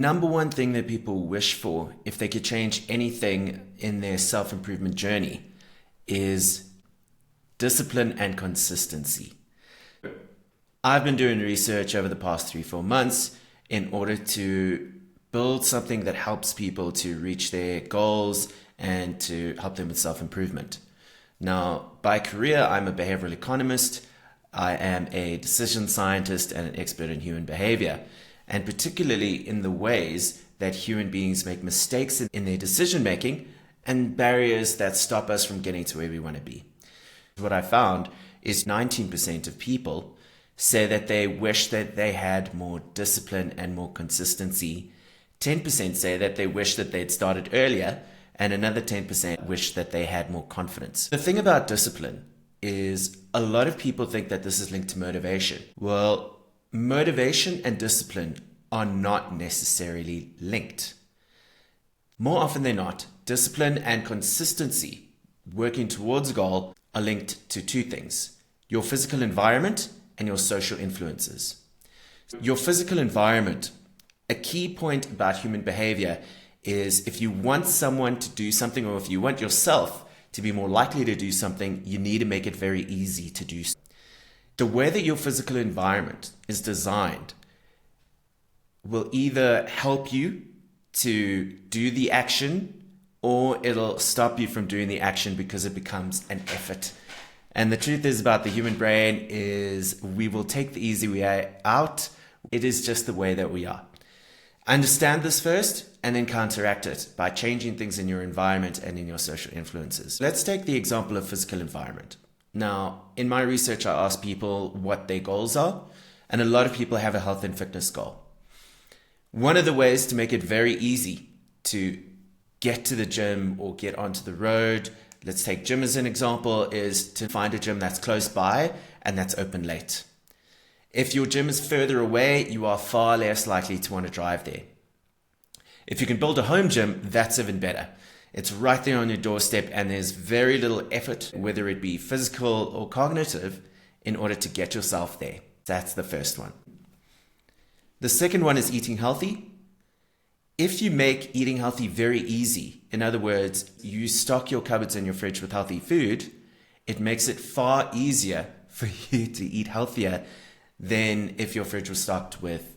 Number one thing that people wish for, if they could change anything in their self-improvement journey, is discipline and consistency. I've been doing research over the past 3-4 months in order to build something that helps people to reach their goals and to help them with self-improvement. Now, by career, I'm a behavioral economist. I am a decision scientist and an expert in human behavior, and particularly in the ways that human beings make mistakes in their decision making and barriers that stop us from getting to where we want to be. What I found is 19% of people say that they wish that they had more discipline and more consistency. 10% say that they wish that they'd started earlier, and another 10% wish that they had more confidence. The thing about discipline is a lot of people think that this is linked to motivation. Well, motivation and discipline are not necessarily linked. More often than not, discipline and consistency, working towards a goal, are linked to two things: your physical environment and your social influences. Your physical environment, a key point about human behavior is if you want someone to do something, or if you want yourself to be more likely to do something, you need to make it very easy to do so. The way that your physical environment is designed will either help you to do the action, or it'll stop you from doing the action because it becomes an effort. And the truth is about the human brain is we will take the easy way out. It is just the way that we are. Understand this first and then counteract it by changing things in your environment and in your social influences. Let's take the example of physical environment. Now, in my research, I asked people what their goals are, and a lot of people have a health and fitness goal. One of the ways to make it very easy to get to the gym or get onto the road, let's take gym as an example, is to find a gym that's close by and that's open late. If your gym is further away, you are far less likely to want to drive there. If you can build a home gym, that's even better. It's right there on your doorstep and there's very little effort, whether it be physical or cognitive, in order to get yourself there. That's the first one. The second one is eating healthy. If you make eating healthy very easy, in other words, you stock your cupboards and your fridge with healthy food, it makes it far easier for you to eat healthier than if your fridge was stocked with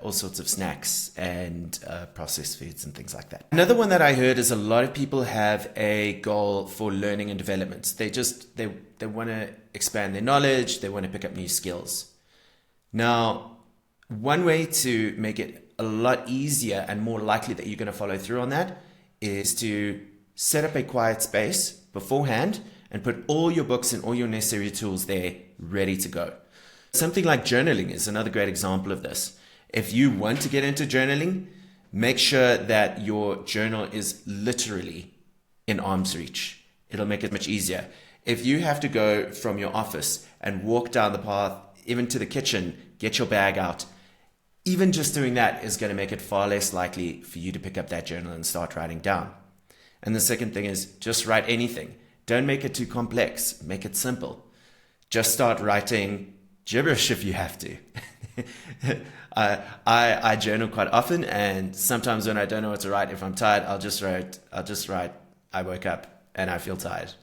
all sorts of snacks and processed foods and things like that. Another one that I heard is a lot of people have a goal for learning and development. They want to expand their knowledge, they want to pick up new skills. Now, one way to make it a lot easier and more likely that you're going to follow through on that is to set up a quiet space beforehand and put all your books and all your necessary tools there ready to go. Something like journaling is another great example of this. If you want to get into journaling, make sure that your journal is literally in arm's reach. It'll make it much easier. If you have to go from your office and walk down the path, even to the kitchen, get your bag out, even just doing that is going to make it far less likely for you to pick up that journal and start writing down. And the second thing is just write anything. Don't make it too complex. Make it simple. Just start writing gibberish if you have to. I journal quite often, and sometimes when I don't know what to write, if I'm tired, I'll just write, I woke up and I feel tired.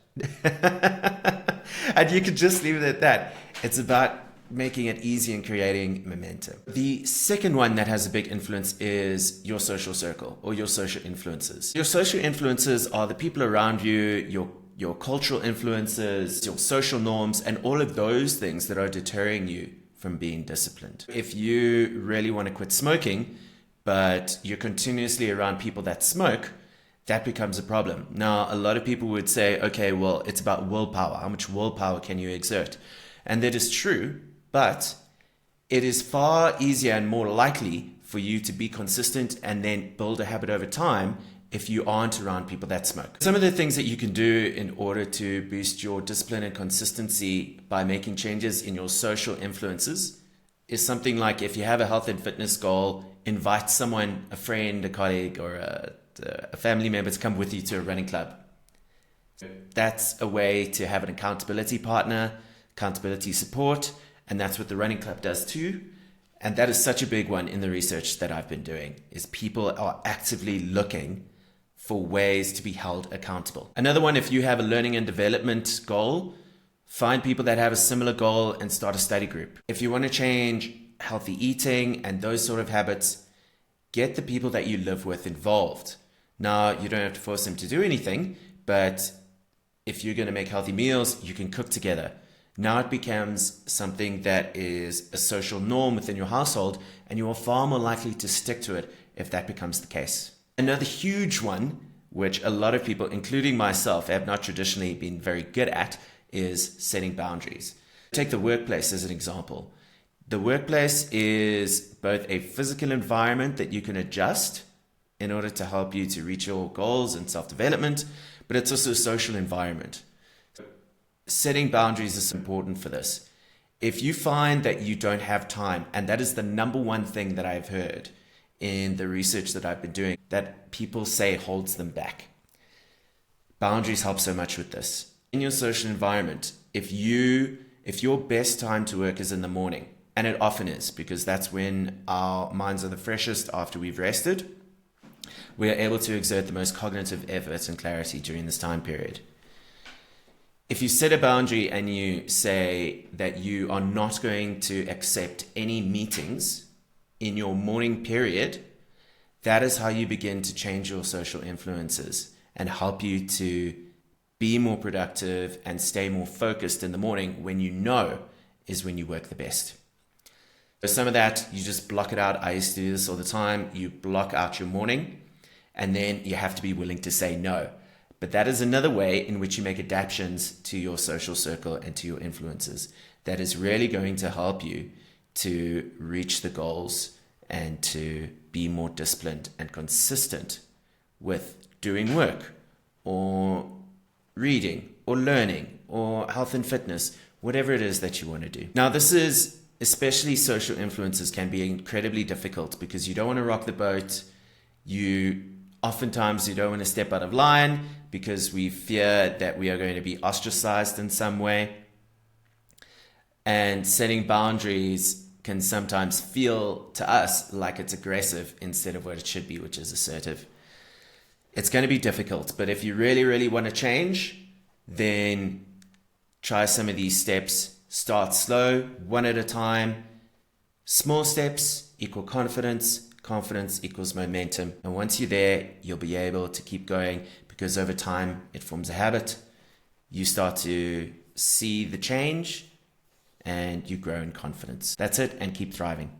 And you can just leave it at that. It's about making it easy and creating momentum. The second one that has a big influence is your social circle or your social influences. Your social influences are the people around you, your cultural influences, your social norms, and all of those things that are deterring you from being disciplined. If you really want to quit smoking, but you're continuously around people that smoke, that becomes a problem. Now, a lot of people would say, okay, well, it's about willpower. How much willpower can you exert? And that is true, but it is far easier and more likely for you to be consistent and then build a habit over time if you aren't around people that smoke. Some of the things that you can do in order to boost your discipline and consistency by making changes in your social influences is something like, if you have a health and fitness goal, invite someone, a friend, a colleague, or a family member to come with you to a running club. That's a way to have an accountability partner, accountability support, and that's what the running club does too. And that is such a big one in the research that I've been doing, is people are actively looking for ways to be held accountable. Another one, if you have a learning and development goal, find people that have a similar goal and start a study group. If you want to change healthy eating and those sort of habits, get the people that you live with involved. Now, you don't have to force them to do anything, but if you're going to make healthy meals, you can cook together. Now it becomes something that is a social norm within your household, and you are far more likely to stick to it if that becomes the case. Another huge one, which a lot of people, including myself, have not traditionally been very good at, is setting boundaries. Take the workplace as an example. The workplace is both a physical environment that you can adjust in order to help you to reach your goals and self-development, but it's also a social environment. Setting boundaries is important for this. If you find that you don't have time, and that is the number one thing that I've heard in the research that I've been doing, that people say holds them back. Boundaries help so much with this. In your social environment, if your best time to work is in the morning, and it often is because that's when our minds are the freshest after we've rested, we are able to exert the most cognitive effort and clarity during this time period. If you set a boundary and you say that you are not going to accept any meetings in your morning period, that is how you begin to change your social influences and help you to be more productive and stay more focused in the morning when you know is when you work the best. So some of that, you just block it out. I used to do this all the time. You block out your morning, and then you have to be willing to say no. But that is another way in which you make adaptations to your social circle and to your influences. That is really going to help you to reach the goals and to be more disciplined and consistent with doing work or reading or learning or health and fitness, whatever it is that you want to do. Now, this is especially social influences can be incredibly difficult because you don't want to rock the boat. Oftentimes you don't want to step out of line because we fear that we are going to be ostracized in some way. And setting boundaries can sometimes feel to us like it's aggressive instead of what it should be, which is assertive. It's going to be difficult, but if you really, really want to change, then try some of these steps. Start slow, one at a time. Small steps equal confidence. Confidence equals momentum. And once you're there, you'll be able to keep going because over time it forms a habit. You start to see the change and you grow in confidence. That's it, and keep thriving.